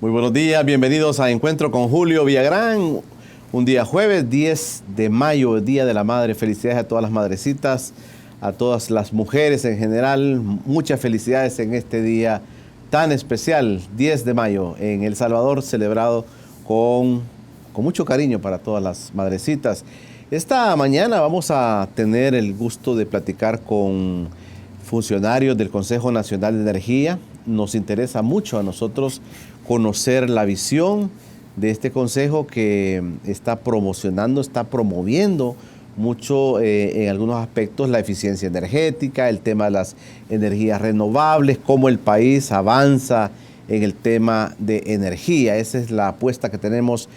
Muy buenos días, bienvenidos a Encuentro con Julio Villagrán. Un día jueves, 10 de mayo, Día de la Madre. Felicidades a todas las madrecitas, a todas las mujeres en general. Muchas felicidades en este día tan especial, 10 de mayo, en El Salvador, celebrado con mucho cariño para todas las madrecitas. Esta mañana vamos a tener el gusto de platicar con funcionarios del Consejo Nacional de Energía. Nos interesa mucho a nosotros conocer la visión de este consejo que está promocionando, está promoviendo mucho en algunos aspectos la eficiencia energética, el tema de las energías renovables, cómo el país avanza en el tema de energía. Esa es la apuesta que tenemos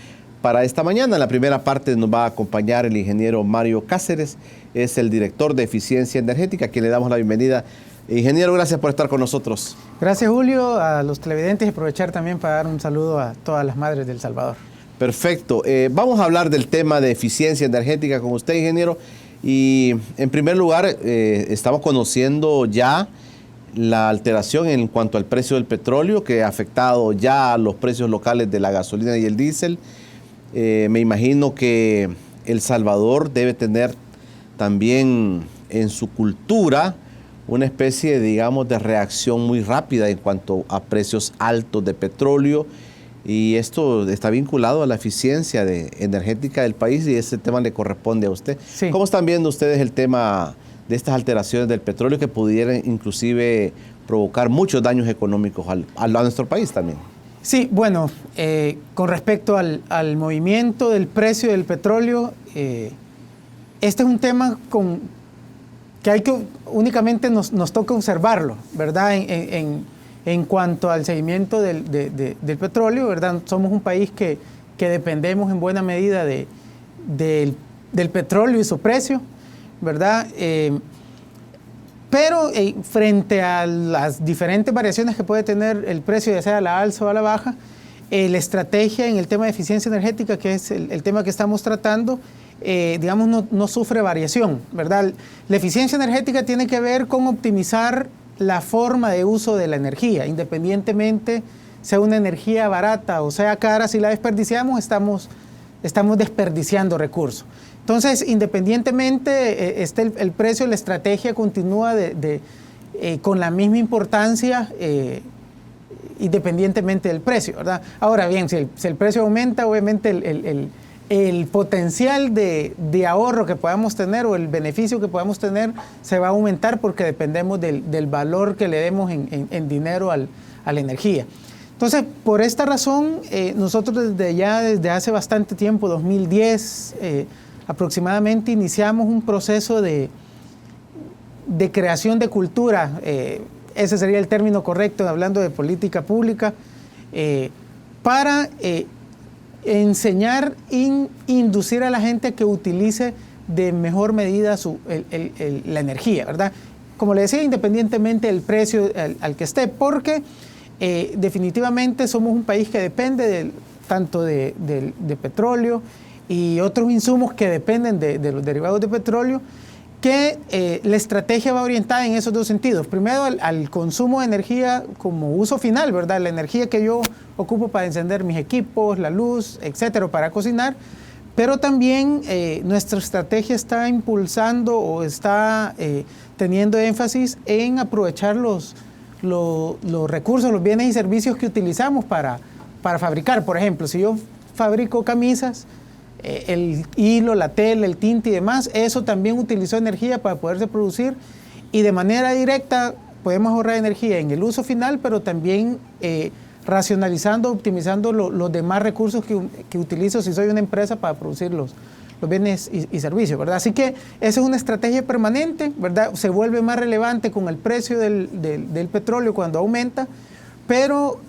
para esta mañana. En la primera parte nos va a acompañar el ingeniero Mario Cáceres, es el director de eficiencia energética, a quien le damos la bienvenida. Ingeniero, gracias por estar con nosotros. Gracias, Julio, a los televidentes, y aprovechar también para dar un saludo a todas las madres de El Salvador. Perfecto. Vamos a hablar del tema de eficiencia energética con usted, ingeniero. Y en primer lugar, estamos conociendo ya la alteración en cuanto al precio del petróleo, que ha afectado ya a los precios locales de la gasolina y el diésel. Me imagino que El Salvador debe tener también en su cultura una especie, digamos, de reacción muy rápida en cuanto a precios altos de petróleo, y esto está vinculado a la eficiencia energética del país, y ese tema le corresponde a usted. Sí. ¿Cómo están viendo ustedes el tema de estas alteraciones del petróleo que pudieran inclusive provocar muchos daños económicos a nuestro país también? Sí, bueno, con respecto al movimiento del precio del petróleo, este es un tema que únicamente nos toca observarlo, ¿verdad? En cuanto al seguimiento del petróleo, ¿verdad? Somos un país que dependemos en buena medida del petróleo y su precio, ¿verdad? Pero frente a las diferentes variaciones que puede tener el precio, ya sea a la alza o a la baja, la estrategia en el tema de eficiencia energética, que es el tema que estamos tratando, digamos, no sufre variación, ¿verdad? La eficiencia energética tiene que ver con optimizar la forma de uso de la energía, independientemente sea una energía barata o sea cara. Si la desperdiciamos, estamos desperdiciando recursos. Entonces, independientemente esté el precio, la estrategia continúa con la misma importancia, independientemente del precio, ¿verdad? Ahora bien, si el precio aumenta, obviamente el potencial de ahorro que podamos tener o el beneficio que podamos tener se va a aumentar, porque dependemos del valor que le demos en dinero a la energía. Entonces, por esta razón, nosotros desde hace bastante tiempo, 2010 aproximadamente, iniciamos un proceso de creación de cultura, ese sería el término correcto hablando de política pública, para enseñar e inducir a la gente que utilice de mejor medida la energía, ¿verdad? Como le decía, independientemente del precio al que esté, porque definitivamente somos un país que depende tanto de petróleo y otros insumos que dependen de los derivados de petróleo, que la estrategia va orientada en esos dos sentidos. Primero, al consumo de energía como uso final, ¿verdad? La energía que yo ocupo para encender mis equipos, la luz, etcétera, para cocinar. Pero también nuestra estrategia está impulsando o está teniendo énfasis en aprovechar los recursos, los bienes y servicios que utilizamos para fabricar. Por ejemplo, si yo fabrico camisas, el hilo, la tela, el tinte y demás, eso también utilizó energía para poderse producir, y de manera directa podemos ahorrar energía en el uso final, pero también racionalizando, optimizando los demás recursos que utilizo si soy una empresa para producir los bienes y servicios, ¿verdad? Así que esa es una estrategia permanente, ¿verdad? Se vuelve más relevante con el precio del petróleo cuando aumenta, pero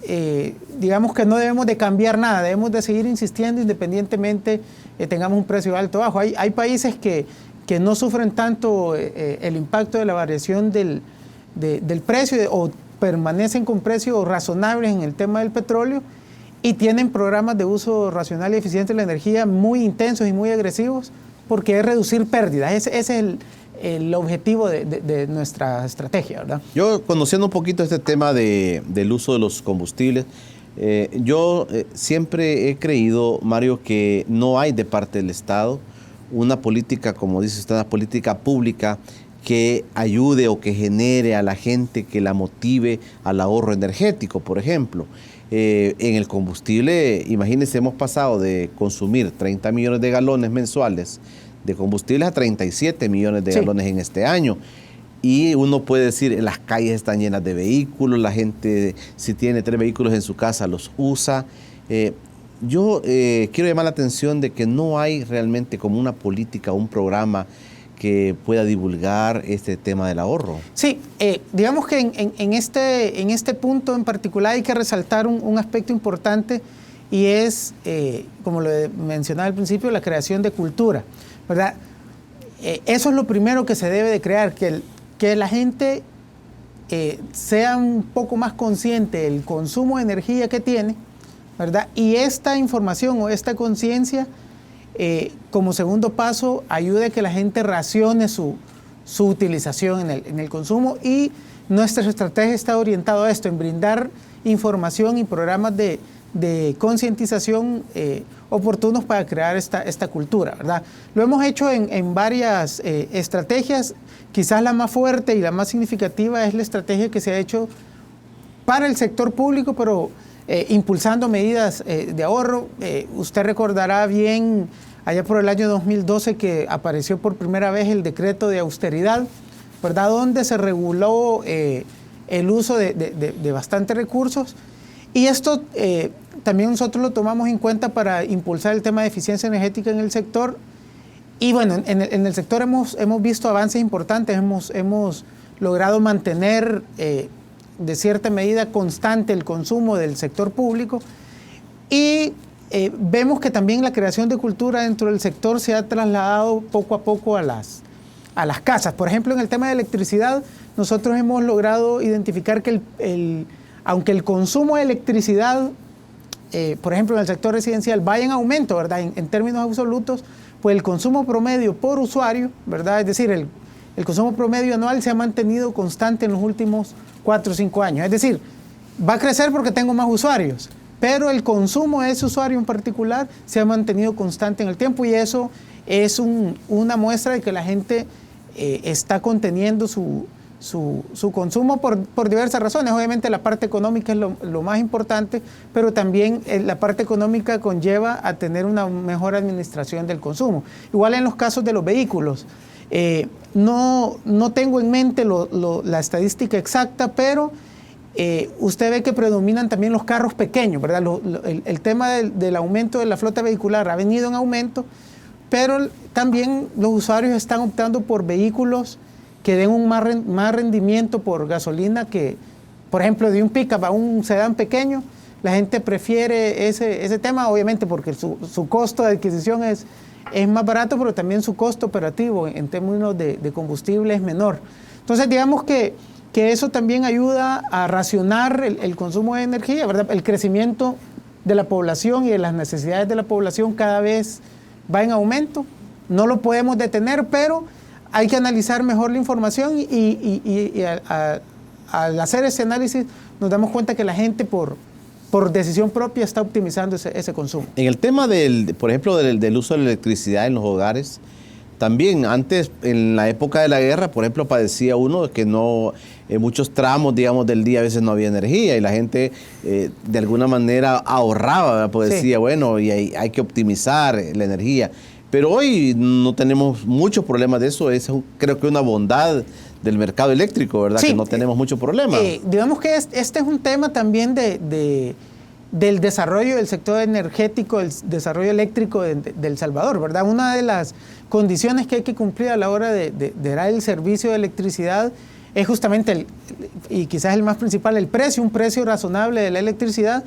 digamos que no debemos de cambiar nada, debemos de seguir insistiendo independientemente tengamos un precio alto o bajo. Hay países que no sufren tanto el impacto de la variación del precio, o permanecen con precios razonables en el tema del petróleo, y tienen programas de uso racional y eficiente de la energía muy intensos y muy agresivos, porque es reducir pérdidas. Ese es el objetivo de nuestra estrategia, ¿verdad? Yo, conociendo un poquito este tema del uso de los combustibles, Yo siempre he creído, Mario, que no hay de parte del Estado una política, como dice usted, una política pública que ayude o que genere a la gente, que la motive al ahorro energético, por ejemplo. En el combustible, imagínense, hemos pasado de consumir 30 millones de galones mensuales de combustibles a 37 millones de galones en este año. Y uno puede decir, las calles están llenas de vehículos, la gente, si tiene 3 vehículos en su casa, los usa. Yo quiero llamar la atención de que no hay realmente como una política, un programa que pueda divulgar este tema del ahorro. Sí, digamos que en este punto en particular hay que resaltar un aspecto importante, y es, como lo mencionaba al principio, la creación de cultura, ¿verdad? Eso es lo primero que se debe de crear, que la gente sea un poco más consciente del consumo de energía que tiene, ¿verdad? Y esta información o esta conciencia, como segundo paso, ayude a que la gente racione su utilización en el consumo, y nuestra estrategia está orientada a esto, en brindar información y programas de concientización oportunos para crear esta cultura, ¿verdad? Lo hemos hecho en varias estrategias. Quizás la más fuerte y la más significativa es la estrategia que se ha hecho para el sector público, pero impulsando medidas de ahorro. Usted recordará bien, allá por el año 2012, que apareció por primera vez el decreto de austeridad, ¿verdad?, donde se reguló el uso de bastantes recursos. Y esto también nosotros lo tomamos en cuenta para impulsar el tema de eficiencia energética en el sector. Y bueno, en el sector hemos visto avances importantes, hemos logrado mantener de cierta medida constante el consumo del sector público, y vemos que también la creación de cultura dentro del sector se ha trasladado poco a poco a las casas. Por ejemplo, en el tema de electricidad, nosotros hemos logrado identificar que aunque el consumo de electricidad, por ejemplo, en el sector residencial vaya en aumento, ¿verdad?, en términos absolutos, pues el consumo promedio por usuario, ¿verdad?, es decir, el consumo promedio anual se ha mantenido constante en los últimos 4 o 5 años. Es decir, va a crecer porque tengo más usuarios, pero el consumo de ese usuario en particular se ha mantenido constante en el tiempo, y eso es una muestra de que la gente está conteniendo su consumo por diversas razones. Obviamente la parte económica es lo más importante, pero también la parte económica conlleva a tener una mejor administración del consumo. Igual en los casos de los vehículos. No tengo en mente la estadística exacta, pero usted ve que predominan también los carros pequeños, ¿verdad? El tema del aumento de la flota vehicular ha venido en aumento, pero también los usuarios están optando por vehículos que den un más rendimiento por gasolina, que, por ejemplo, de un pick-up a un sedán pequeño. La gente prefiere ese tema, obviamente porque su costo de adquisición es más barato, pero también su costo operativo en términos de combustible es menor. Entonces, digamos que eso también ayuda a racionar el consumo de energía, ¿verdad? El crecimiento de la población y de las necesidades de la población cada vez va en aumento. No lo podemos detener, pero hay que analizar mejor la información, y al hacer ese análisis nos damos cuenta que la gente por decisión propia está optimizando ese consumo. En el tema por ejemplo, del uso de la electricidad en los hogares, también antes, en la época de la guerra, por ejemplo, padecía uno que en muchos tramos, digamos, del día a veces no había energía, y la gente de alguna manera ahorraba, ¿verdad? Pues decía, bueno, y hay que optimizar la energía. Pero hoy no tenemos muchos problemas de eso. Es, creo que, una bondad del mercado eléctrico, ¿verdad? Sí, que no tenemos muchos problemas. Digamos que este es un tema también del desarrollo del sector energético, del desarrollo eléctrico de El Salvador, ¿verdad? Una de las condiciones que hay que cumplir a la hora de dar el servicio de electricidad es justamente, y quizás el más principal, el precio, un precio razonable de la electricidad,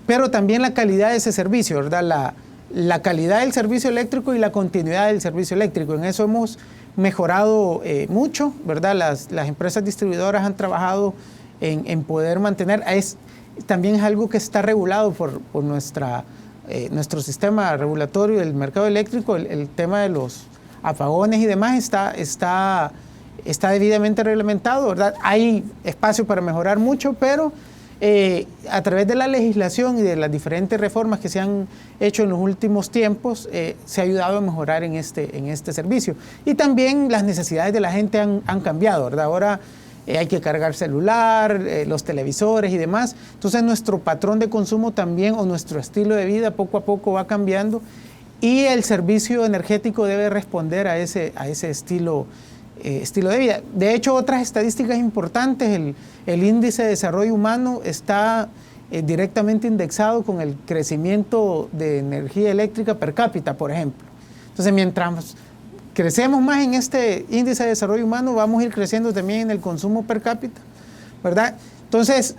pero también la calidad de ese servicio, ¿verdad? La calidad del servicio eléctrico y la continuidad del servicio eléctrico. En eso hemos mejorado mucho, ¿verdad? Las empresas distribuidoras han trabajado en poder mantener. También es algo que está regulado por nuestro sistema regulatorio del mercado eléctrico. El tema de los apagones y demás está debidamente reglamentado, ¿verdad? Hay espacio para mejorar mucho, pero a través de la legislación y de las diferentes reformas que se han hecho en los últimos tiempos, se ha ayudado a mejorar en este servicio. Y también las necesidades de la gente han cambiado, ¿verdad? Ahora hay que cargar celular, los televisores y demás. Entonces nuestro patrón de consumo también, o nuestro estilo de vida, poco a poco va cambiando, y el servicio energético debe responder a ese estilo de vida. De hecho, otras estadísticas importantes, el índice de desarrollo humano está directamente indexado con el crecimiento de energía eléctrica per cápita, por ejemplo. Entonces, mientras crecemos más en este índice de desarrollo humano, vamos a ir creciendo también en el consumo per cápita, ¿verdad? Entonces,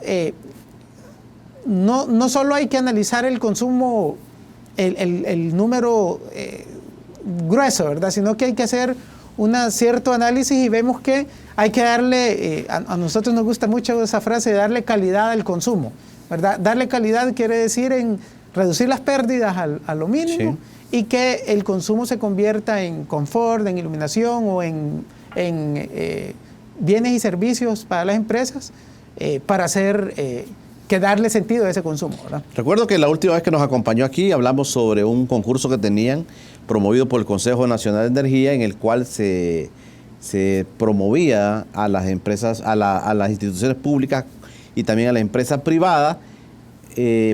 no solo hay que analizar el consumo, el número grueso, ¿verdad? Sino que hay que hacer un cierto análisis, y vemos que hay que darle, a nosotros nos gusta mucho esa frase de darle calidad al consumo, ¿verdad? Darle calidad quiere decir en reducir las pérdidas a lo mínimo, sí, y que el consumo se convierta en confort, en iluminación o en bienes y servicios para las empresas, para hacer que darle sentido a ese consumo, ¿verdad? Recuerdo que la última vez que nos acompañó aquí hablamos sobre un concurso que tenían promovido por el Consejo Nacional de Energía, en el cual se promovía a las empresas, a las instituciones públicas y también a las empresas privadas,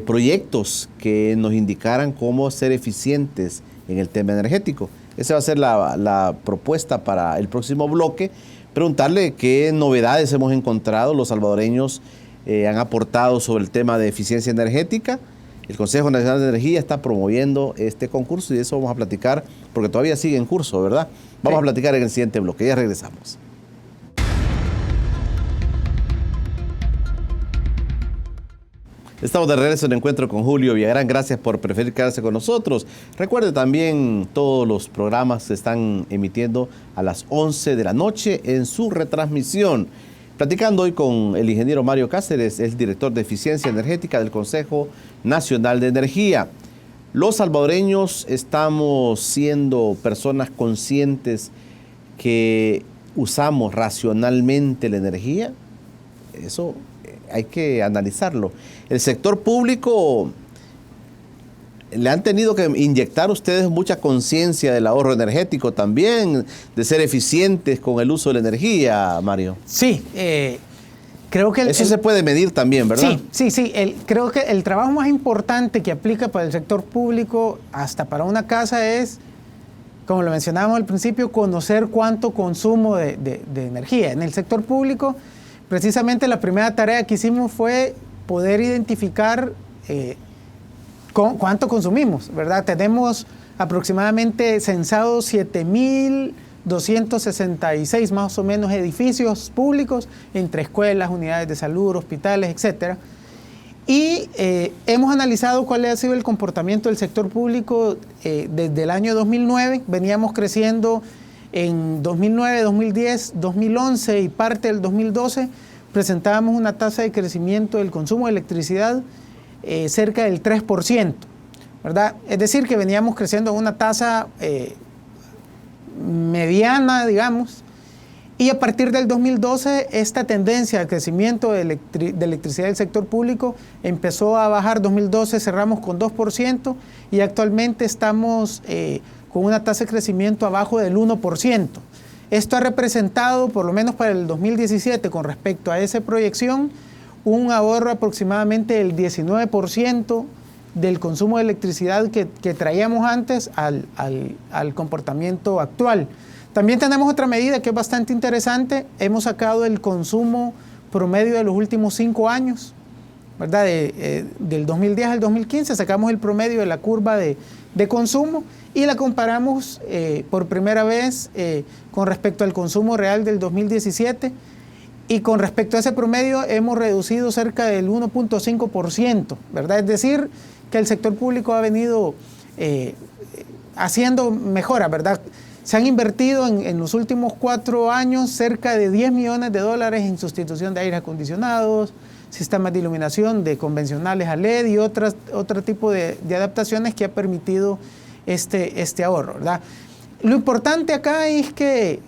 proyectos que nos indicaran cómo ser eficientes en el tema energético. Esa va a ser la propuesta para el próximo bloque. Preguntarle qué novedades hemos encontrado, los salvadoreños han aportado sobre el tema de eficiencia energética. El Consejo Nacional de Energía está promoviendo este concurso, y de eso vamos a platicar porque todavía sigue en curso, ¿verdad? Vamos a platicar en el siguiente bloque. Ya regresamos. Estamos de regreso en Encuentro con Julio Villagrán. Gracias por preferir quedarse con nosotros. Recuerde también, todos los programas se están emitiendo a las 11 de la noche en su retransmisión. Platicando hoy con el ingeniero Mario Cáceres, el director de Eficiencia Energética del Consejo Nacional de Energía. Los salvadoreños estamos siendo personas conscientes que usamos racionalmente la energía. Eso hay que analizarlo. El sector público, le han tenido que inyectar ustedes mucha conciencia del ahorro energético también, de ser eficientes con el uso de la energía, Mario. Sí, creo que eso se puede medir también, ¿verdad? Sí. Creo que el trabajo más importante que aplica para el sector público, hasta para una casa, es, como lo mencionábamos al principio, conocer cuánto consumo de energía. En el sector público, precisamente la primera tarea que hicimos fue poder identificar cuánto consumimos, ¿verdad? Tenemos aproximadamente censados 7.266 más o menos edificios públicos, entre escuelas, unidades de salud, hospitales, etcétera. Y hemos analizado cuál ha sido el comportamiento del sector público desde el año 2009. Veníamos creciendo en 2009, 2010, 2011 y parte del 2012. Presentábamos una tasa de crecimiento del consumo de electricidad cerca del 3%, ¿verdad? Es decir, que veníamos creciendo a una tasa mediana, digamos, y a partir del 2012 esta tendencia al crecimiento de electricidad del sector público empezó a bajar. 2012 cerramos con 2% y actualmente estamos con una tasa de crecimiento abajo del 1%. Esto ha representado, por lo menos para el 2017, con respecto a esa proyección, un ahorro aproximadamente del 19% del consumo de electricidad que traíamos antes al comportamiento actual. También tenemos otra medida que es bastante interesante. Hemos sacado el consumo promedio de los últimos 5 años, ¿verdad? Del 2010 al 2015 sacamos el promedio de la curva de consumo y la comparamos por primera vez con respecto al consumo real del 2017. Y con respecto a ese promedio hemos reducido cerca del 1.5%, ¿verdad? Es decir, que el sector público ha venido haciendo mejoras, ¿verdad? Se han invertido en los últimos 4 años cerca de $10 millones en sustitución de aires acondicionados, sistemas de iluminación de convencionales a LED y otro tipo de adaptaciones que ha permitido este ahorro, ¿verdad? Lo importante acá es que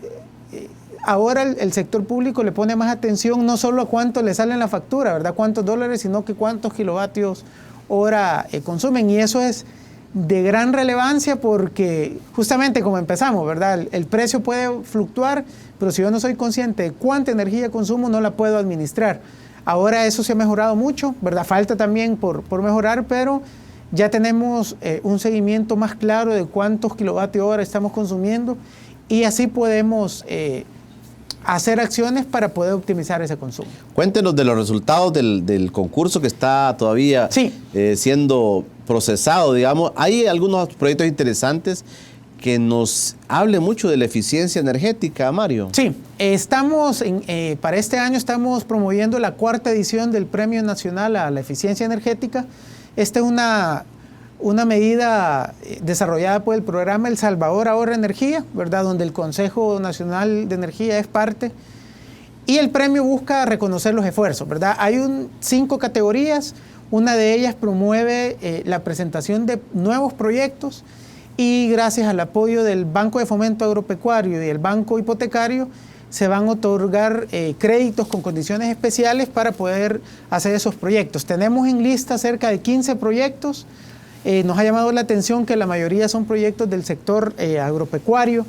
ahora el sector público le pone más atención no solo a cuánto le sale en la factura, ¿verdad? Cuántos dólares, sino que cuántos kilovatios hora consumen. Y eso es de gran relevancia porque justamente como empezamos, ¿verdad? El precio puede fluctuar, pero si yo no soy consciente de cuánta energía consumo, no la puedo administrar. Ahora eso se ha mejorado mucho, ¿verdad? Falta también por mejorar, pero ya tenemos un seguimiento más claro de cuántos kilovatios hora estamos consumiendo y así podemos hacer acciones para poder optimizar ese consumo. Cuéntenos de los resultados del concurso que está todavía siendo procesado, digamos. Hay algunos proyectos interesantes que nos hable mucho de la eficiencia energética, Mario. Sí, para este año estamos promoviendo la 4ª edición del Premio Nacional a la Eficiencia Energética. Esta es una medida desarrollada por el programa El Salvador Ahorra Energía, ¿verdad? Donde el Consejo Nacional de Energía es parte. Y el premio busca reconocer los esfuerzos, ¿verdad? Hay 5 categorías. Una de ellas promueve la presentación de nuevos proyectos y gracias al apoyo del Banco de Fomento Agropecuario y el Banco Hipotecario se van a otorgar créditos con condiciones especiales para poder hacer esos proyectos. Tenemos en lista cerca de 15 proyectos. Nos ha llamado la atención que la mayoría son proyectos del sector agropecuario,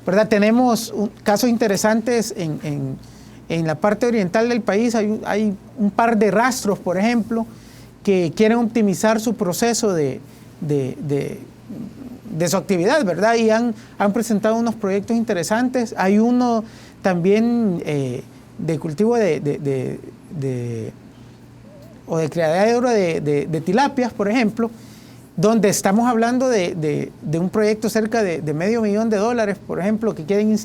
¿verdad? Tenemos casos interesantes en la parte oriental del país. Hay un par de rastros, por ejemplo, que quieren optimizar su proceso de su actividad, ¿verdad? Y han presentado unos proyectos interesantes. Hay uno también de cultivo o de criadero de tilapias, por ejemplo, donde estamos hablando de un proyecto cerca de $500,000, por ejemplo, que quieren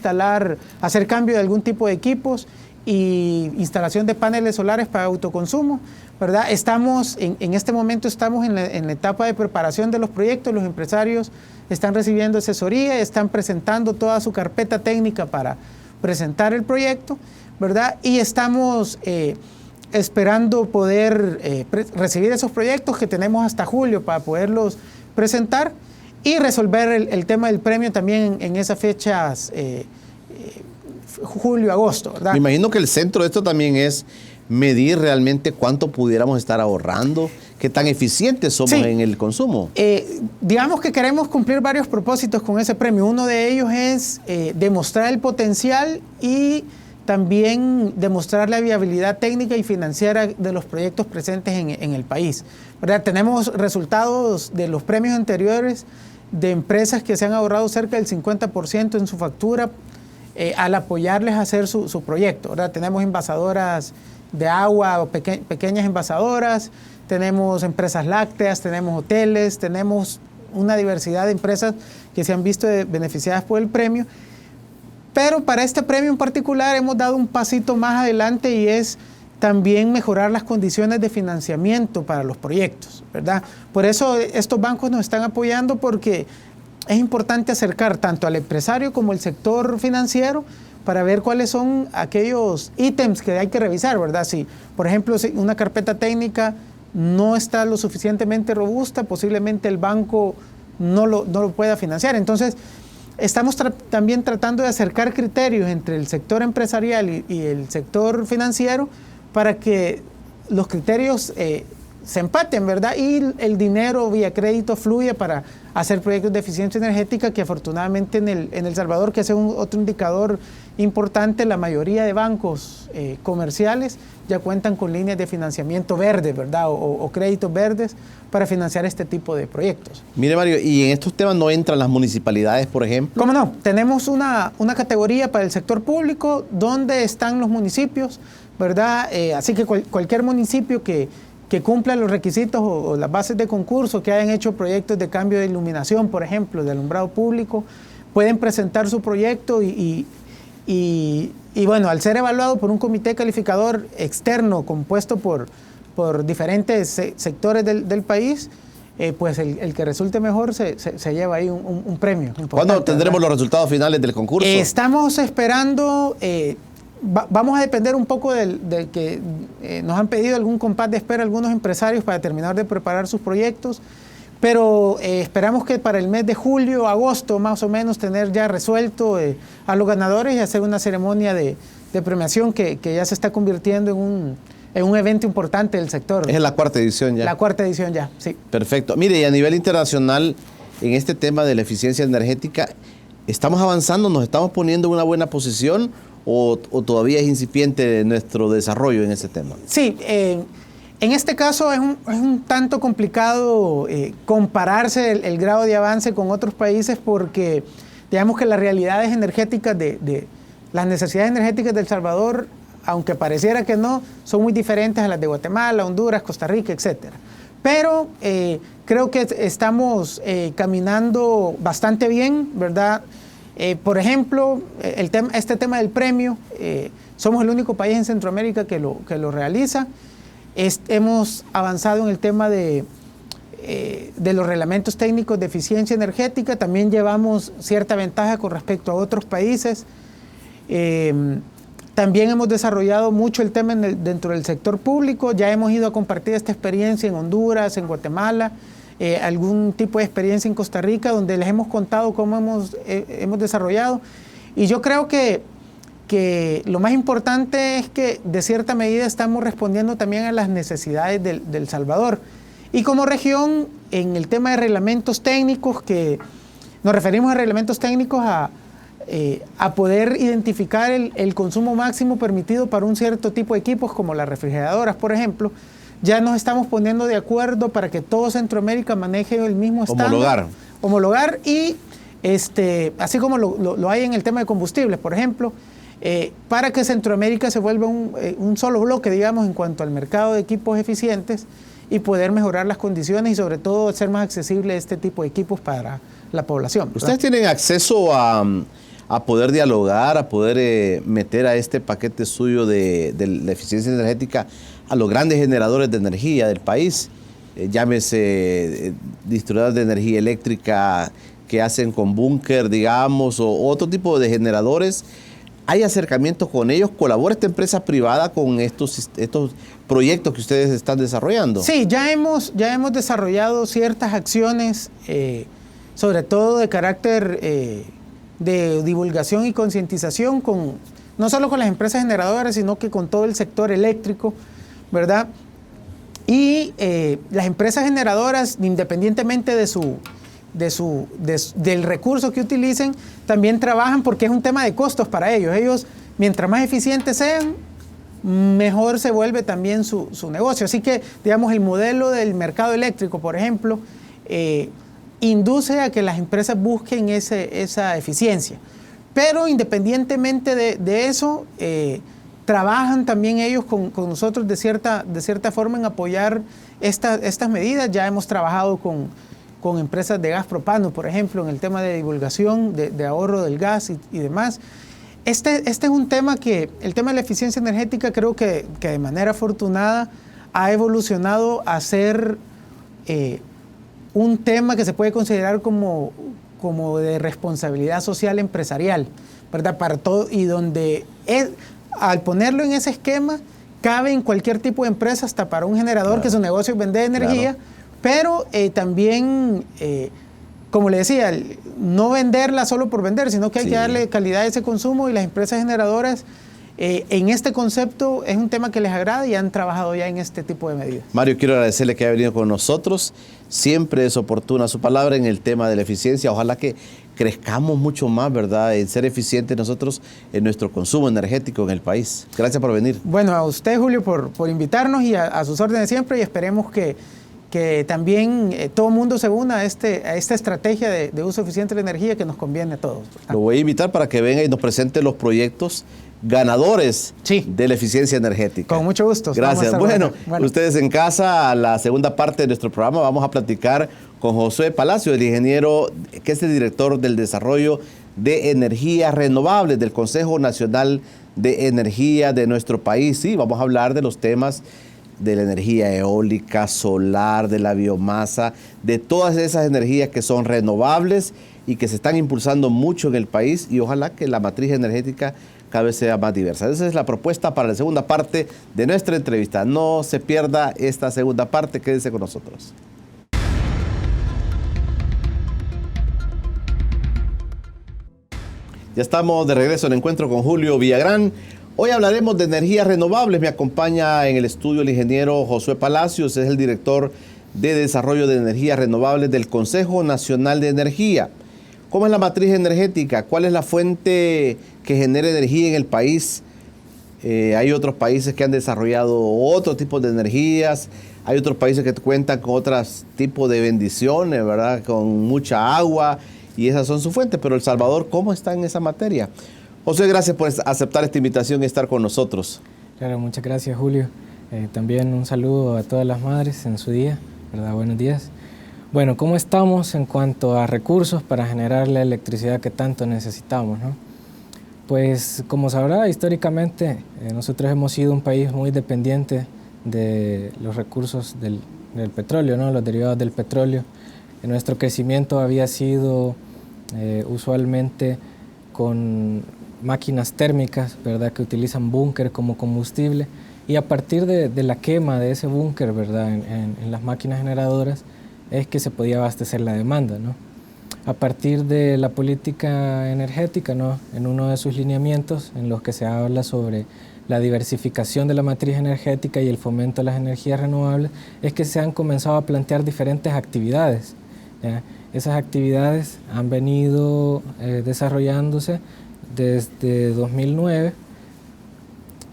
hacer cambio de algún tipo de equipos y instalación de paneles solares para autoconsumo, ¿verdad? En este momento estamos en la etapa de preparación de los proyectos. Los empresarios están recibiendo asesoría, están presentando toda su carpeta técnica para presentar el proyecto, ¿verdad? Y estamos esperando poder recibir esos proyectos que tenemos hasta julio para poderlos presentar y resolver el tema del premio también en esas fechas, julio, agosto, ¿verdad? Me imagino que el centro de esto también es medir realmente cuánto pudiéramos estar ahorrando, qué tan eficientes somos en el consumo. Digamos que queremos cumplir varios propósitos con ese premio. Uno de ellos es demostrar el potencial y también demostrar la viabilidad técnica y financiera de los proyectos presentes en el país, ¿verdad? Tenemos resultados de los premios anteriores de empresas que se han ahorrado cerca del 50% en su factura al apoyarles a hacer su proyecto, ¿verdad? Tenemos envasadoras de agua o pequeñas envasadoras, tenemos empresas lácteas, tenemos hoteles, tenemos una diversidad de empresas que se han visto beneficiadas por el premio. Pero para este premio en particular hemos dado un pasito más adelante y es también mejorar las condiciones de financiamiento para los proyectos, ¿verdad? Por eso estos bancos nos están apoyando porque es importante acercar tanto al empresario como al sector financiero para ver cuáles son aquellos ítems que hay que revisar, ¿verdad? Si, por ejemplo, si una carpeta técnica no está lo suficientemente robusta, posiblemente el banco no lo pueda financiar. Entonces, estamos también tratando de acercar criterios entre el sector empresarial y el sector financiero para que los criterios se empaten, ¿verdad? Y el dinero vía crédito fluya para hacer proyectos de eficiencia energética que afortunadamente en El Salvador, que es otro indicador importante, la mayoría de bancos comerciales ya cuentan con líneas de financiamiento verdes, ¿verdad? O créditos verdes para financiar este tipo de proyectos. Mire, Mario, ¿y en estos temas no entran las municipalidades, por ejemplo? ¿Cómo no? Tenemos una categoría para el sector público donde están los municipios, ¿verdad? Así que cualquier municipio que cumpla los requisitos o las bases de concurso, que hayan hecho proyectos de cambio de iluminación, por ejemplo, de alumbrado público, pueden presentar su proyecto y bueno, al ser evaluado por un comité calificador externo compuesto por diferentes sectores del país, pues el que resulte mejor se lleva ahí un premio importante. ¿Cuándo tendremos los resultados finales del concurso? Estamos esperando, vamos a depender un poco del que nos han pedido algún compás de espera algunos empresarios para terminar de preparar sus proyectos, pero esperamos que para el mes de julio, agosto, más o menos, tener ya resuelto a los ganadores y hacer una ceremonia de premiación que ya se está convirtiendo en un evento importante del sector. Es la 4ª edición ya. La 4ª edición ya, sí. Perfecto. Mire, y a nivel internacional, en este tema de la eficiencia energética, ¿estamos avanzando, nos estamos poniendo en una buena posición o todavía es incipiente nuestro desarrollo en ese tema? Sí, en este caso es un tanto complicado compararse el grado de avance con otros países porque digamos que las realidades energéticas las necesidades energéticas de El Salvador, aunque pareciera que no, son muy diferentes a las de Guatemala, Honduras, Costa Rica, etc. Pero creo que estamos caminando bastante bien, ¿verdad? Por ejemplo, este tema del premio, somos el único país en Centroamérica que lo realiza. Hemos avanzado en el tema de los reglamentos técnicos de eficiencia energética, también llevamos cierta ventaja con respecto a otros países. También hemos desarrollado mucho el tema dentro del sector público, ya hemos ido a compartir esta experiencia en Honduras, en Guatemala, algún tipo de experiencia en Costa Rica, donde les hemos contado cómo hemos desarrollado. Y yo creo que lo más importante es que de cierta medida estamos respondiendo también a las necesidades del Salvador. Y como región, en el tema de reglamentos técnicos, que nos referimos a reglamentos técnicos a poder identificar el consumo máximo permitido para un cierto tipo de equipos, como las refrigeradoras, por ejemplo, ya nos estamos poniendo de acuerdo para que todo Centroamérica maneje el mismo estándar. Homologar y así como lo hay en el tema de combustibles, por ejemplo, para que Centroamérica se vuelva un solo bloque, digamos, en cuanto al mercado de equipos eficientes y poder mejorar las condiciones y sobre todo hacer más accesible este tipo de equipos para la población, ¿verdad? ¿Ustedes tienen acceso a poder dialogar, a poder meter a este paquete suyo de la eficiencia energética a los grandes generadores de energía del país? Llámese distribuidores de energía eléctrica que hacen con búnker, digamos, o otro tipo de generadores. ¿Hay acercamiento con ellos? ¿Colabora esta empresa privada con estos proyectos que ustedes están desarrollando? Sí, ya hemos desarrollado ciertas acciones, sobre todo de carácter de divulgación y concientización, no solo con las empresas generadoras, sino que con todo el sector eléctrico, ¿verdad? Y las empresas generadoras, independientemente del recurso que utilicen, también trabajan porque es un tema de costos para ellos. Ellos, mientras más eficientes sean, mejor se vuelve también su negocio. Así que, digamos, el modelo del mercado eléctrico, por ejemplo, induce a que las empresas busquen esa eficiencia. Pero independientemente de eso, trabajan también ellos con nosotros de cierta forma en apoyar estas medidas. Ya hemos trabajado con empresas de gas propano, por ejemplo, en el tema de divulgación, de ahorro del gas y demás. Este es un tema el tema de la eficiencia energética creo que de manera afortunada ha evolucionado a ser un tema que se puede considerar como de responsabilidad social empresarial, ¿verdad? Para todo, y donde al ponerlo en ese esquema, cabe en cualquier tipo de empresa, hasta para un generador, claro, que su negocio es vender energía, claro, pero también, como le decía, no venderla solo por vender, sino que hay que darle calidad a ese consumo, y las empresas generadoras en este concepto es un tema que les agrada y han trabajado ya en este tipo de medidas. Mario, quiero agradecerle que haya venido con nosotros. Siempre es oportuna su palabra en el tema de la eficiencia. Ojalá que crezcamos mucho más, ¿verdad?, en ser eficientes nosotros en nuestro consumo energético en el país. Gracias por venir. Bueno, a usted, Julio, por invitarnos, y a sus órdenes siempre, y esperemos que también todo el mundo se una a esta estrategia de uso eficiente de la energía que nos conviene a todos. Lo voy a invitar para que venga y nos presente los proyectos ganadores de la eficiencia energética. Con mucho gusto. Gracias. Bueno, ustedes en casa, a la segunda parte de nuestro programa, vamos a platicar con Josué Palacio, el ingeniero que es el director del desarrollo de energías renovables del Consejo Nacional de Energía de nuestro país. Sí, vamos a hablar de los temas de la energía eólica, solar, de la biomasa, de todas esas energías que son renovables y que se están impulsando mucho en el país, y ojalá que la matriz energética cada vez sea más diversa. Esa es la propuesta para la segunda parte de nuestra entrevista. No se pierda esta segunda parte, quédese con nosotros. Ya estamos de regreso en Encuentro con Julio Villagrán. Hoy hablaremos de energías renovables. Me acompaña en el estudio el ingeniero Josué Palacios, es el director de Desarrollo de Energías Renovables del Consejo Nacional de Energía. ¿Cómo es la matriz energética? ¿Cuál es la fuente que genera energía en el país? Hay otros países que han desarrollado otro tipo de energías. Hay otros países que cuentan con otros tipos de bendiciones, ¿verdad? Con mucha agua, y esas son sus fuentes. Pero El Salvador, ¿cómo está en esa materia? José, gracias por aceptar esta invitación y estar con nosotros. Claro, muchas gracias, Julio. También un saludo a todas las madres en su día, ¿verdad? Buenos días. Bueno, ¿cómo estamos en cuanto a recursos para generar la electricidad que tanto necesitamos, ¿no? Pues, como sabrá, históricamente nosotros hemos sido un país muy dependiente de los recursos del petróleo, ¿no? Los derivados del petróleo. Nuestro crecimiento había sido usualmente con máquinas térmicas, ¿verdad?, que utilizan búnker como combustible, y a partir de la quema de ese búnker, ¿verdad?, en las máquinas generadoras, es que se podía abastecer la demanda, ¿no? A partir de la política energética, ¿no?, en uno de sus lineamientos en los que se habla sobre la diversificación de la matriz energética y el fomento de las energías renovables, es que se han comenzado a plantear diferentes actividades, ¿ya? Esas actividades han venido desarrollándose desde 2009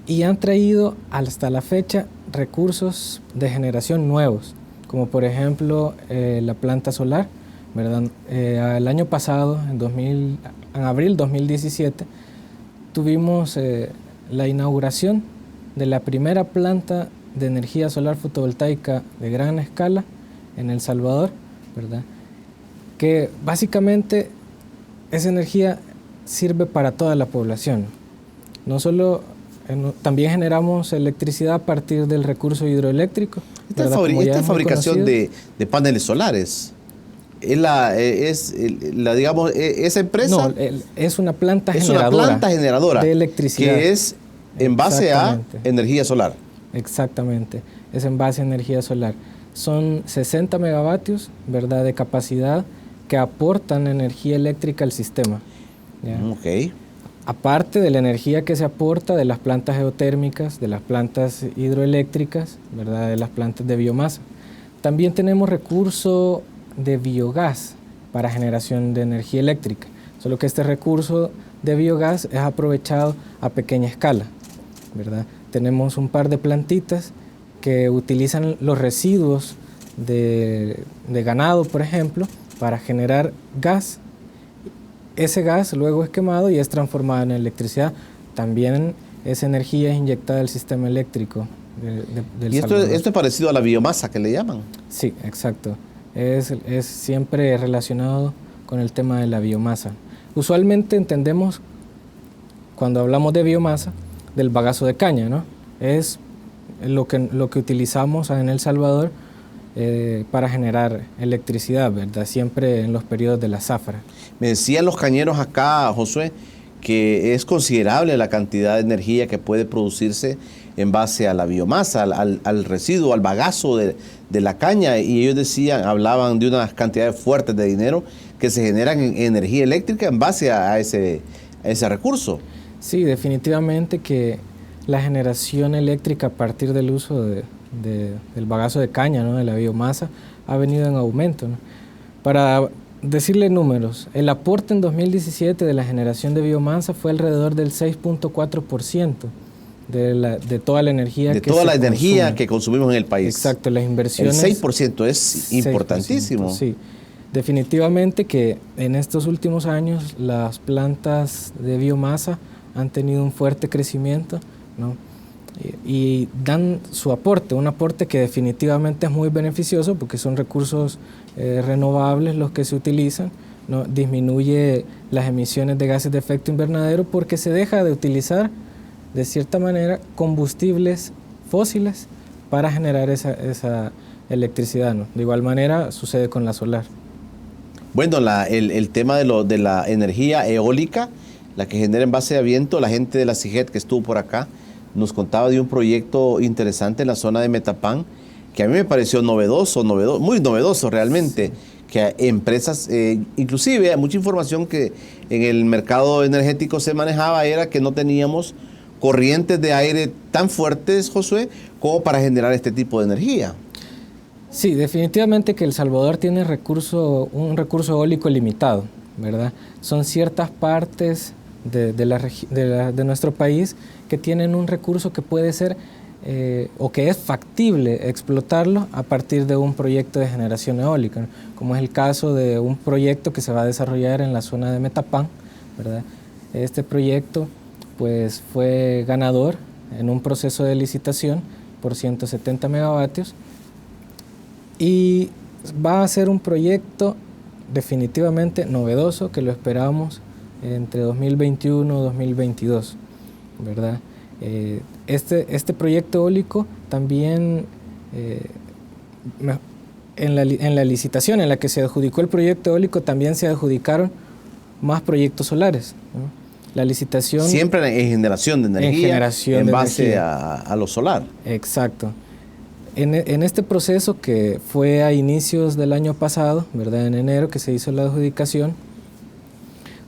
y han traído hasta la fecha recursos de generación nuevos, como por ejemplo la planta solar, ¿verdad? El año pasado, en abril 2017, tuvimos la inauguración de la primera planta de energía solar fotovoltaica de gran escala en El Salvador, ¿verdad?, que básicamente esa energía sirve para toda la población. No solo, también generamos electricidad a partir del recurso hidroeléctrico. Esta fabricación de paneles solares, digamos, esa empresa... No, es una planta generadora. Es una planta generadora de electricidad. Que es en base a energía solar. Exactamente, es en base a energía solar. Son 60 megavatios, ¿verdad?, de capacidad que aportan energía eléctrica al sistema, ¿ya? Ok. Aparte de la energía que se aporta de las plantas geotérmicas, de las plantas hidroeléctricas, ¿verdad?, de las plantas de biomasa. También tenemos recurso de biogás para generación de energía eléctrica, solo que este recurso de biogás es aprovechado a pequeña escala, ¿verdad? Tenemos un par de plantitas que utilizan los residuos de ganado, por ejemplo, para generar gas. Ese gas luego es quemado y es transformado en electricidad. También esa energía es inyectada al sistema eléctrico del ¿Y Salvador. esto es parecido a la biomasa que le llaman? Sí, exacto. Es siempre relacionado con el tema de la biomasa. Usualmente entendemos, cuando hablamos de biomasa, del bagazo de caña, ¿no? Es lo que utilizamos en El Salvador para generar electricidad, ¿verdad?, siempre en los periodos de la zafra. Me decían los cañeros acá, Josué, que es considerable la cantidad de energía que puede producirse en base a la biomasa, al residuo, al bagazo de la caña, y ellos hablaban de unas cantidades fuertes de dinero que se generan en energía eléctrica en base a ese recurso. Sí, definitivamente que la generación eléctrica a partir del uso del bagazo de caña, ¿no?, de la biomasa, ha venido en aumento, ¿no? Para decirle números, el aporte en 2017 de la generación de biomasa fue alrededor del 6.4% de toda la energía que consumimos en el país. Exacto, las inversiones... El 6% es importantísimo. 6%, sí. Definitivamente que en estos últimos años las plantas de biomasa han tenido un fuerte crecimiento, ¿no?, y dan su aporte, un aporte que definitivamente es muy beneficioso porque son recursos renovables los que se utilizan, ¿no? Disminuye las emisiones de gases de efecto invernadero porque se deja de utilizar, de cierta manera, combustibles fósiles para generar esa electricidad, ¿no? De igual manera sucede con la solar. Bueno, el tema de la energía eólica, la que genera en base a viento, la gente de la CIGET que estuvo por acá nos contaba de un proyecto interesante en la zona de Metapán, que a mí me pareció novedoso, muy novedoso realmente, que empresas, inclusive hay mucha información que en el mercado energético se manejaba, era que no teníamos corrientes de aire tan fuertes, Josué, como para generar este tipo de energía. Sí, definitivamente que El Salvador tiene un recurso eólico limitado, ¿verdad? Son ciertas partes de nuestro país que tienen un recurso que puede ser o que es factible explotarlo a partir de un proyecto de generación eólica, ¿no? Como es el caso de un proyecto que se va a desarrollar en la zona de Metapán, ¿verdad? Este proyecto pues fue ganador en un proceso de licitación por 170 megavatios y va a ser un proyecto definitivamente novedoso que lo esperamos entre 2021 y 2022, ¿verdad? Este proyecto eólico también, en la licitación en la que se adjudicó el proyecto eólico, también se adjudicaron más proyectos solares, ¿no? La licitación... Siempre en generación de energía, en base a lo solar. Exacto. En este proceso que fue a inicios del año pasado, ¿verdad? En enero que se hizo la adjudicación,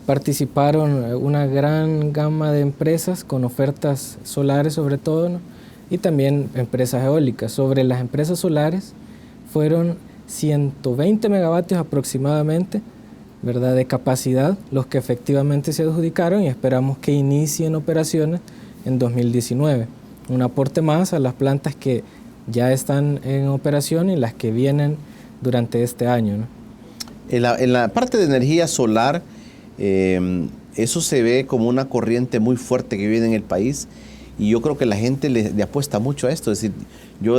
participaron una gran gama de empresas con ofertas solares sobre todo, ¿no? Y también empresas eólicas. Sobre las empresas solares fueron 120 megavatios aproximadamente, ¿verdad?, de capacidad, los que efectivamente se adjudicaron, y esperamos que inicien operaciones en 2019. Un aporte más a las plantas que ya están en operación y las que vienen durante este año, ¿no? En la parte de energía solar, eso se ve como una corriente muy fuerte que viene en el país, y yo creo que la gente le apuesta mucho a esto. Es decir, yo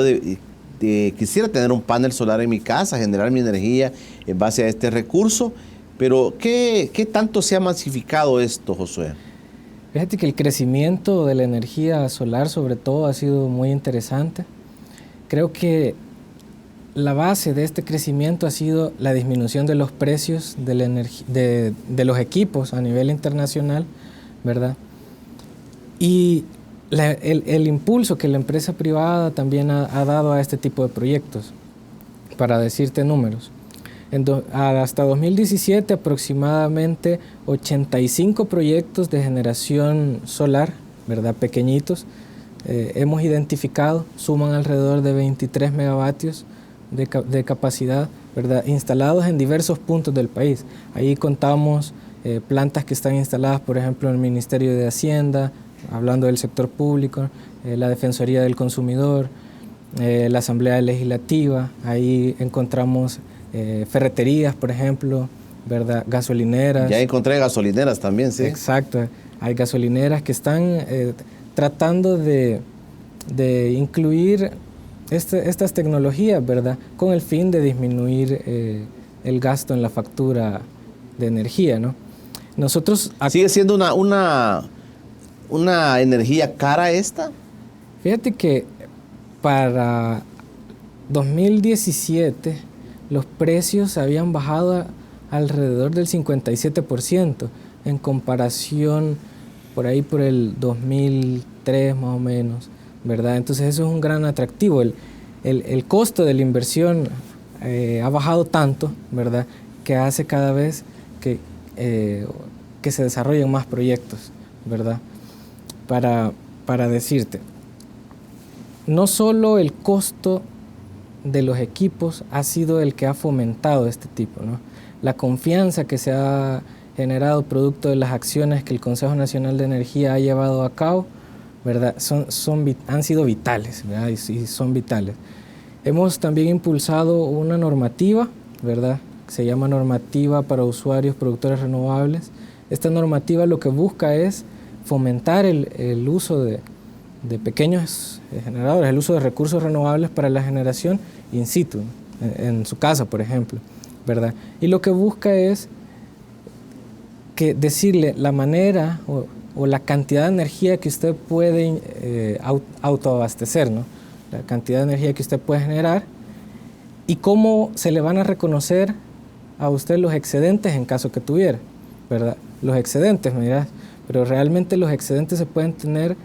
quisiera tener un panel solar en mi casa, generar mi energía en base a este recurso, pero ¿qué tanto se ha masificado esto, Josué? Fíjate que el crecimiento de la energía solar sobre todo ha sido muy interesante. Creo que la base de este crecimiento ha sido la disminución de los precios de los equipos a nivel internacional, ¿verdad? Y el impulso que la empresa privada también ha dado a este tipo de proyectos. Para decirte números, hasta 2017 aproximadamente 85 proyectos de generación solar, ¿verdad?, pequeñitos, hemos identificado, suman alrededor de 23 megavatios de capacidad, ¿verdad?, instalados en diversos puntos del país. Ahí contamos plantas que están instaladas, por ejemplo, en el Ministerio de Hacienda, hablando del sector público, la Defensoría del Consumidor, la Asamblea Legislativa. Ahí encontramos ferreterías, por ejemplo, ¿verdad?, gasolineras. Ya encontré gasolineras también, sí. Exacto, hay gasolineras que están tratando de incluir estas tecnologías, ¿verdad?, con el fin de disminuir el gasto en la factura de energía, ¿no? Nosotros... ¿Sigue siendo una energía cara esta? Fíjate que para 2017 los precios habían bajado alrededor del 57% en comparación por ahí por el 2003 más o menos, ¿verdad? Entonces eso es un gran atractivo. El costo de la inversión ha bajado tanto, ¿verdad?, que hace cada vez que se desarrollen más proyectos, ¿verdad? Para decirte, no solo el costo de los equipos ha sido el que ha fomentado este tipo, ¿no? La confianza que se ha generado producto de las acciones que el Consejo Nacional de Energía ha llevado a cabo, ¿verdad?, han sido vitales, ¿verdad?, y son vitales. Hemos también impulsado una normativa, ¿verdad?, que se llama Normativa para Usuarios Productores Renovables. Esta normativa lo que busca es fomentar el uso de pequeños generadores, el uso de recursos renovables para la generación in situ, en su casa, por ejemplo, ¿verdad? Y lo que busca es que decirle la manera o la cantidad de energía que usted puede autoabastecer, ¿no?, la cantidad de energía que usted puede generar, y cómo se le van a reconocer a usted los excedentes en caso que tuviera, ¿verdad? Los excedentes, me dirás, pero realmente los excedentes se pueden tener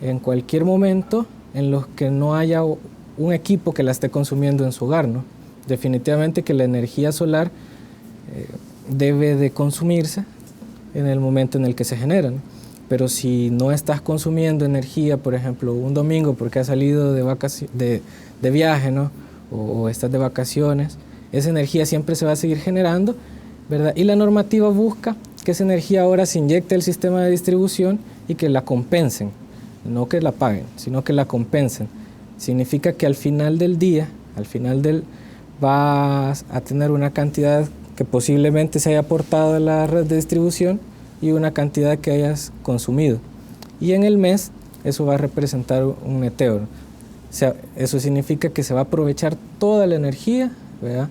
en cualquier momento en los que no haya un equipo que la esté consumiendo en su hogar, ¿no? Definitivamente que la energía solar debe de consumirse en el momento en el que se genera, ¿no? Pero si no estás consumiendo energía, por ejemplo, un domingo porque has salido de viaje, ¿no? o estás de vacaciones, esa energía siempre se va a seguir generando, ¿verdad? Y la normativa busca que esa energía ahora se inyecte al sistema de distribución y que la compensen, no que la paguen, sino que la compensen. Significa que al final del día, vas a tener una cantidad que posiblemente se haya aportado a la red de distribución y una cantidad que hayas consumido. Y en el mes eso va a representar un neteo. O sea, eso significa que se va a aprovechar toda la energía, ¿verdad?,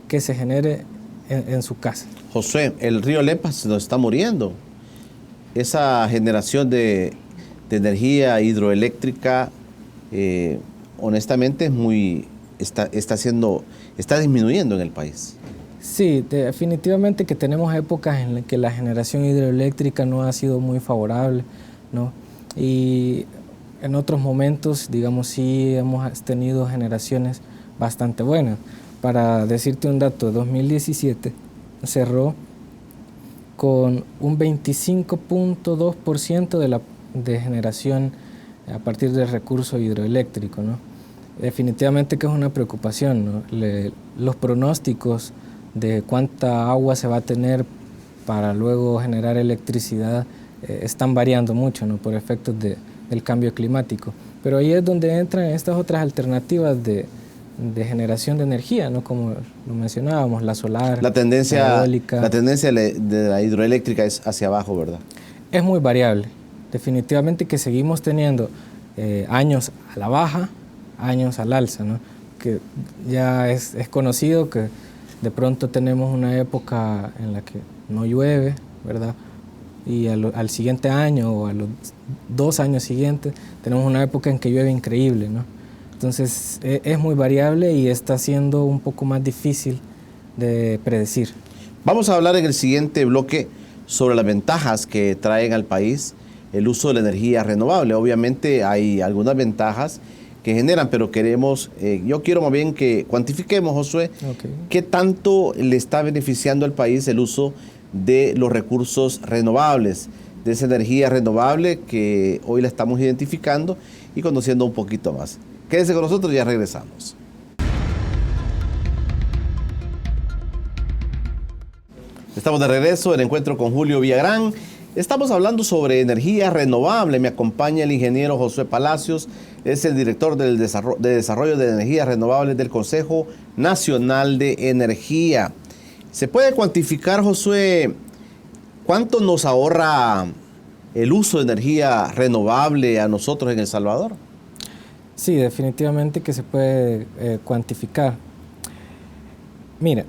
que se genere en su casa. José, el río Lepas se nos está muriendo. Esa generación de energía hidroeléctrica, honestamente, está disminuyendo en el país. Sí, definitivamente que tenemos épocas en las que la generación hidroeléctrica no ha sido muy favorable, ¿no? Y en otros momentos, digamos, sí hemos tenido generaciones bastante buenas. Para decirte un dato, 2017 cerró con un 25.2% de generación a partir del recurso hidroeléctrico, ¿no? Definitivamente que es una preocupación, ¿no? Los pronósticos de cuánta agua se va a tener para luego generar electricidad están variando mucho, ¿no?, por efectos del cambio climático. Pero ahí es donde entran estas otras alternativas de generación de energía, ¿no?, como lo mencionábamos, la solar, la eólica. La tendencia de la hidroeléctrica es hacia abajo, ¿verdad? Es muy variable. Definitivamente que seguimos teniendo años a la baja, años al alza, ¿no? Que ya es conocido que de pronto tenemos una época en la que no llueve, ¿verdad? Y al siguiente año o a los 2 años siguientes tenemos una época en que llueve increíble, ¿no? Entonces es muy variable y está siendo un poco más difícil de predecir. Vamos a hablar en el siguiente bloque sobre las ventajas que traen al país el uso de la energía renovable. Obviamente hay algunas ventajas que generan, pero yo quiero más bien que cuantifiquemos, Josué, qué tanto le está beneficiando al país el uso de los recursos renovables, de esa energía renovable que hoy la estamos identificando y conociendo un poquito más. Quédense con nosotros y ya regresamos. Estamos de regreso en Encuentro con Julio Villagrán. Estamos hablando sobre energía renovable. Me acompaña el ingeniero Josué Palacios, es el director de Desarrollo de Energías Renovables del Consejo Nacional de Energía. ¿Se puede cuantificar, Josué, cuánto nos ahorra el uso de energía renovable a nosotros en El Salvador? Sí, definitivamente que se puede cuantificar. Mira,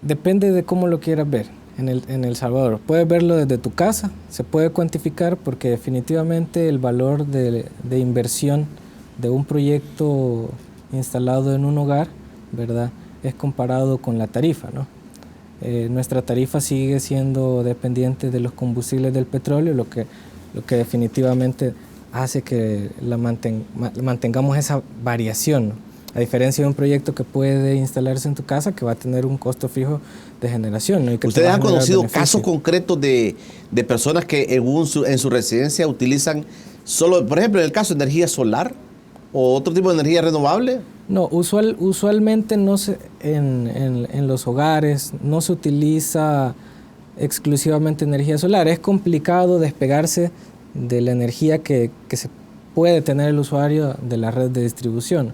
depende de cómo lo quieras ver. En El Salvador, puedes verlo desde tu casa, se puede cuantificar porque definitivamente el valor de inversión de un proyecto instalado en un hogar, ¿verdad?, es comparado con la tarifa, ¿no? Nuestra tarifa sigue siendo dependiente de los combustibles del petróleo, lo que definitivamente hace que mantengamos esa variación, ¿no? A diferencia de un proyecto que puede instalarse en tu casa, que va a tener un costo fijo de generación, ¿no? Y que ¿ustedes han conocido casos concretos de personas que en su residencia utilizan solo, por ejemplo, en el caso de energía solar o otro tipo de energía renovable? No, usualmente no en los hogares no se utiliza exclusivamente energía solar. Es complicado despegarse de la energía que se puede tener el usuario de la red de distribución,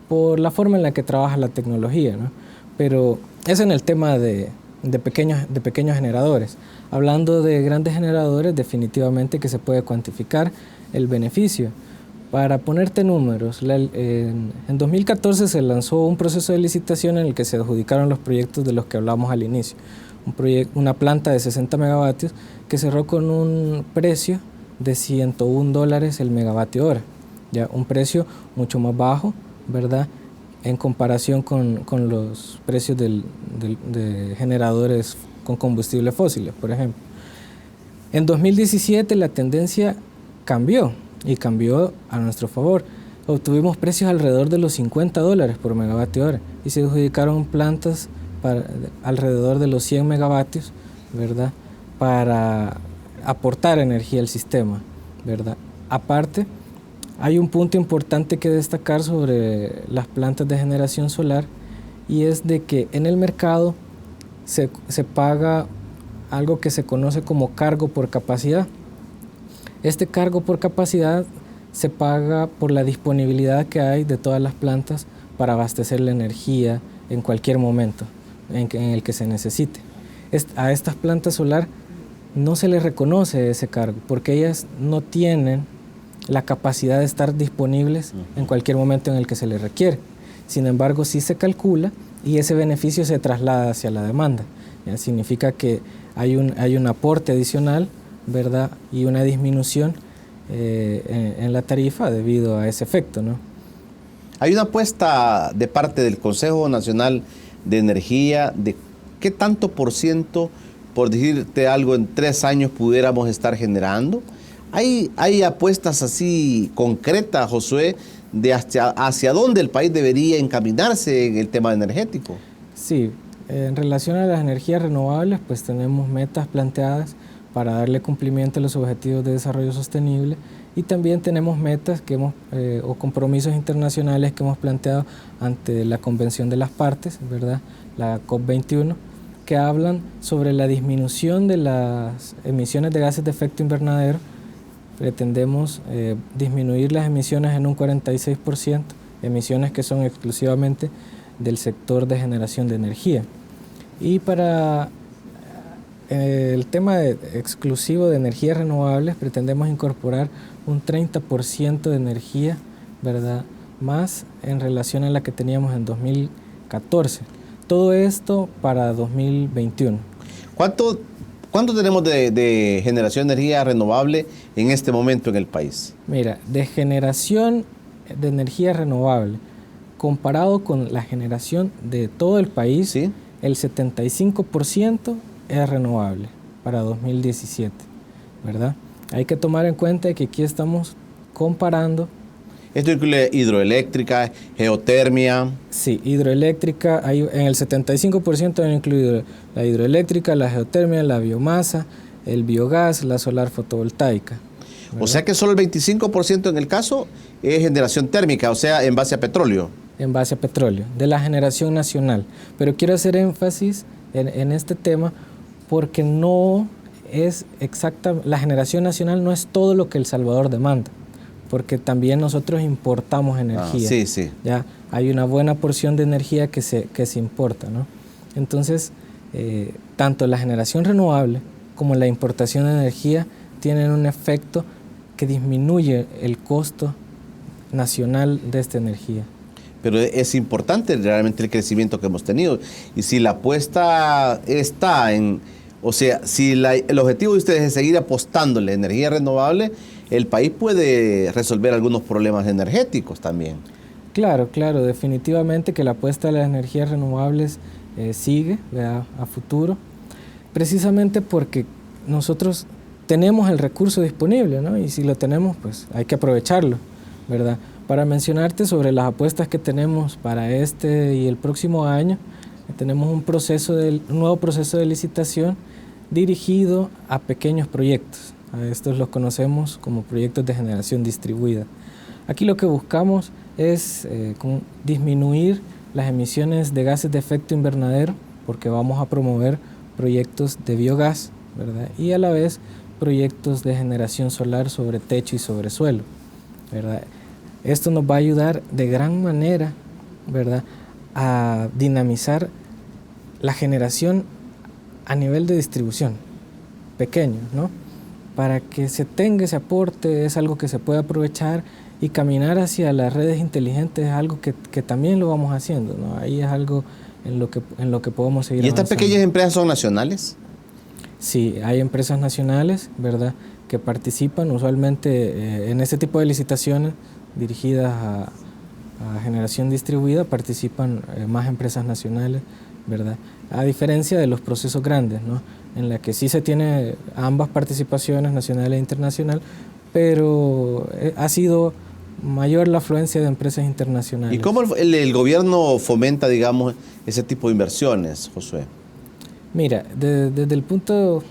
por la forma en la que trabaja la tecnología, ¿no? Pero es en el tema de pequeños generadores. Hablando de grandes generadores, definitivamente que se puede cuantificar el beneficio. Para ponerte números, en 2014 se lanzó un proceso de licitación en el que se adjudicaron los proyectos de los que hablamos al inicio. Una planta de 60 megavatios que cerró con un precio de $101 el megavatio hora, ya un precio mucho más bajo, ¿verdad?, en comparación con los precios de generadores con combustibles fósiles, por ejemplo. En 2017 la tendencia cambió y cambió a nuestro favor. obtuvimos precios alrededor de los $50 por megavatio hora y se adjudicaron plantas alrededor de los 100 megavatios, ¿verdad?, para aportar energía al sistema, ¿verdad? Aparte, hay un punto importante que destacar sobre las plantas de generación solar, y es de que en el mercado se paga algo que se conoce como cargo por capacidad. Este cargo por capacidad se paga por la disponibilidad que hay de todas las plantas para abastecer la energía en cualquier momento en el que se necesite. A estas plantas solar no se les reconoce ese cargo porque ellas no tienen la capacidad de estar disponibles en cualquier momento en el que se les requiere. Sin embargo, sí se calcula y ese beneficio se traslada hacia la demanda. ¿Ya? Significa que hay un aporte adicional, ¿verdad?, y una disminución en la tarifa debido a ese efecto, ¿no? Hay una apuesta de parte del Consejo Nacional de Energía de qué tanto por ciento, por decirte algo, en 3 años pudiéramos estar generando. ¿Hay apuestas así concretas, Josué, de hacia dónde el país debería encaminarse en el tema energético? Sí, en relación a las energías renovables, pues tenemos metas planteadas para darle cumplimiento a los objetivos de desarrollo sostenible, y también tenemos metas que o compromisos internacionales que hemos planteado ante la Convención de las Partes, ¿verdad?, la COP21, que hablan sobre la disminución de las emisiones de gases de efecto invernadero. Pretendemos disminuir las emisiones en un 46%, emisiones que son exclusivamente del sector de generación de energía. Y para el tema exclusivo de energías renovables, pretendemos incorporar un 30% de energía, ¿verdad?, más en relación a la que teníamos en 2014. Todo esto para 2021. ¿Cuánto tenemos de generación de energía renovable en este momento en el país? Mira, de generación de energía renovable, comparado con la generación de todo el país, ¿sí?, el 75% es renovable para 2017, ¿verdad? Hay que tomar en cuenta que aquí estamos comparando. ¿Esto incluye hidroeléctrica, geotermia? Sí, hidroeléctrica, en el 75% han incluido la hidroeléctrica, la geotermia, la biomasa, el biogás, la solar fotovoltaica, ¿verdad? O sea que solo el 25% en el caso es generación térmica, o sea, en base a petróleo. En base a petróleo, de la generación nacional. Pero quiero hacer énfasis en este tema porque no es exacta, la generación nacional no es todo lo que El Salvador demanda, porque también nosotros importamos energía. Sí, sí. Ya hay una buena porción de energía que se importa, ¿no? Entonces, tanto la generación renovable como la importación de energía tienen un efecto que disminuye el costo nacional de esta energía. Pero es importante realmente el crecimiento que hemos tenido. Y si la apuesta está en, o sea, si el objetivo de ustedes es seguir apostándole a energía renovable, el país puede resolver algunos problemas energéticos también. Claro, definitivamente que la apuesta a las energías renovables sigue, ¿verdad?, a futuro, precisamente porque nosotros tenemos el recurso disponible, ¿no? Y si lo tenemos, pues hay que aprovecharlo, ¿verdad? Para mencionarte sobre las apuestas que tenemos para este y el próximo año, tenemos un nuevo proceso de licitación dirigido a pequeños proyectos. A estos los conocemos como proyectos de generación distribuida. Aquí lo que buscamos es disminuir las emisiones de gases de efecto invernadero, porque vamos a promover proyectos de biogás, ¿verdad?, y a la vez proyectos de generación solar sobre techo y sobre suelo, ¿verdad? Esto nos va a ayudar de gran manera, ¿verdad?, a dinamizar la generación a nivel de distribución, pequeño, ¿no? Para que se tenga ese aporte, es algo que se puede aprovechar, y caminar hacia las redes inteligentes es algo que también lo vamos haciendo, ¿no? Ahí es algo en lo que podemos seguir avanzando. ¿Y estas pequeñas empresas son nacionales? Sí, hay empresas nacionales, ¿verdad?, que participan usualmente en este tipo de licitaciones dirigidas a generación distribuida, participan más empresas nacionales, ¿verdad? A diferencia de los procesos grandes, ¿no?, en la que sí se tiene ambas participaciones, nacional e internacional, pero ha sido mayor la afluencia de empresas internacionales. ¿Y cómo el gobierno fomenta, digamos, ese tipo de inversiones, Josué? Mira, desde el punto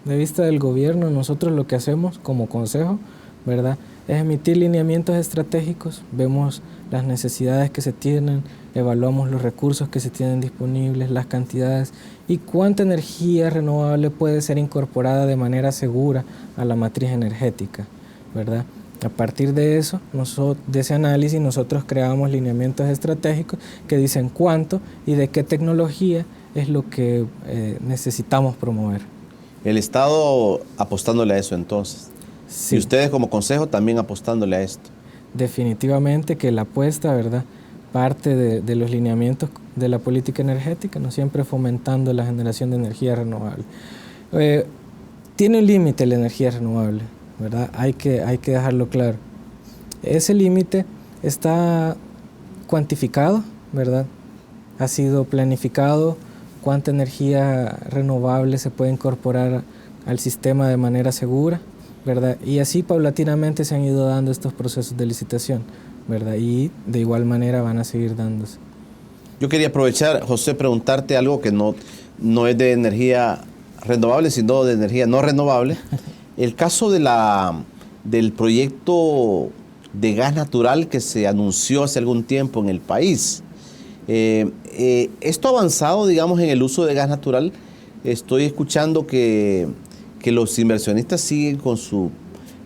de vista del gobierno, nosotros lo que hacemos como consejo, ¿verdad?, es emitir lineamientos estratégicos, vemos las necesidades que se tienen, evaluamos los recursos que se tienen disponibles, las cantidades y cuánta energía renovable puede ser incorporada de manera segura a la matriz energética, ¿verdad? A partir de eso, de ese análisis, nosotros creamos lineamientos estratégicos que dicen cuánto y de qué tecnología es lo que necesitamos promover. El Estado apostándole a eso entonces. Sí. Y ustedes como consejo también apostándole a esto. Definitivamente que la apuesta, ¿verdad?, parte de los lineamientos de la política energética, no siempre fomentando la generación de energía renovable. Tiene un límite la energía renovable, ¿verdad? Hay que dejarlo claro. Ese límite está cuantificado, ¿verdad? Ha sido planificado cuánta energía renovable se puede incorporar al sistema de manera segura, ¿verdad? Y así paulatinamente se han ido dando estos procesos de licitación, ¿verdad? Y de igual manera van a seguir dándose. Yo quería aprovechar, José, preguntarte algo que no es de energía renovable, sino de energía no renovable. El caso del proyecto de gas natural que se anunció hace algún tiempo en el país. Esto ha avanzado, digamos, en el uso de gas natural. Estoy escuchando que los inversionistas siguen con su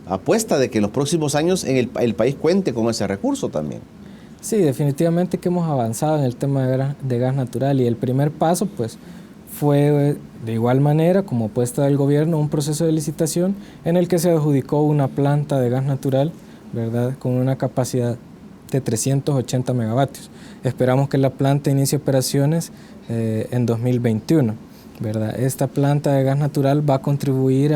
apuesta de que en los próximos años el país cuente con ese recurso también. Sí, definitivamente que hemos avanzado en el tema de gas natural y el primer paso pues fue de igual manera como apuesta del gobierno un proceso de licitación en el que se adjudicó una planta de gas natural, ¿verdad?, con una capacidad de 380 megavatios. Esperamos que la planta inicie operaciones en 2021. ¿Verdad? Esta planta de gas natural va a contribuir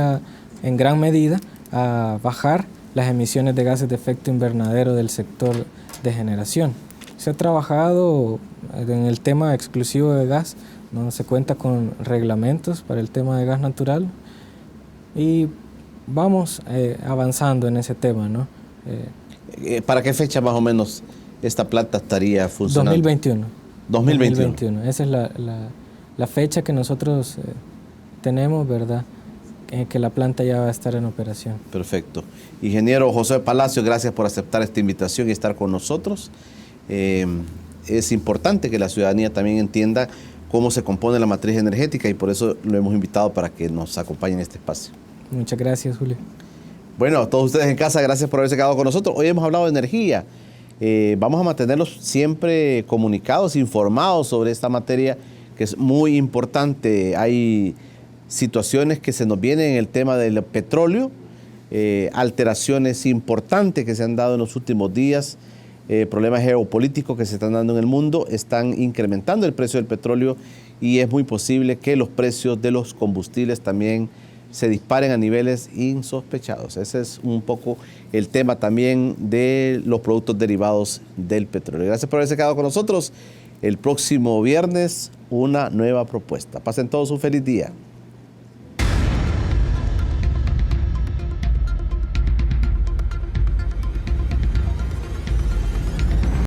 en gran medida a bajar las emisiones de gases de efecto invernadero del sector de generación. Se ha trabajado en el tema exclusivo de gas, ¿no? Se cuenta con reglamentos para el tema de gas natural y vamos avanzando en ese tema, ¿no? ¿Para qué fecha más o menos esta planta estaría funcionando? 2021. 2021. Esa es la fecha que nosotros tenemos, ¿verdad?, que la planta ya va a estar en operación. Perfecto. Ingeniero José Palacio, gracias por aceptar esta invitación y estar con nosotros. Es importante que la ciudadanía también entienda cómo se compone la matriz energética y por eso lo hemos invitado para que nos acompañe en este espacio. Muchas gracias, Julio. Bueno, a todos ustedes en casa, gracias por haberse quedado con nosotros. Hoy hemos hablado de energía. Vamos a mantenerlos siempre comunicados, informados sobre esta materia que es muy importante. Hay situaciones que se nos vienen en el tema del petróleo, alteraciones importantes que se han dado en los últimos días, problemas geopolíticos que se están dando en el mundo, están incrementando el precio del petróleo y es muy posible que los precios de los combustibles también se disparen a niveles insospechados. Ese es un poco el tema también de los productos derivados del petróleo. Gracias por haberse quedado con nosotros. El próximo viernes, una nueva propuesta. Pasen todos un feliz día.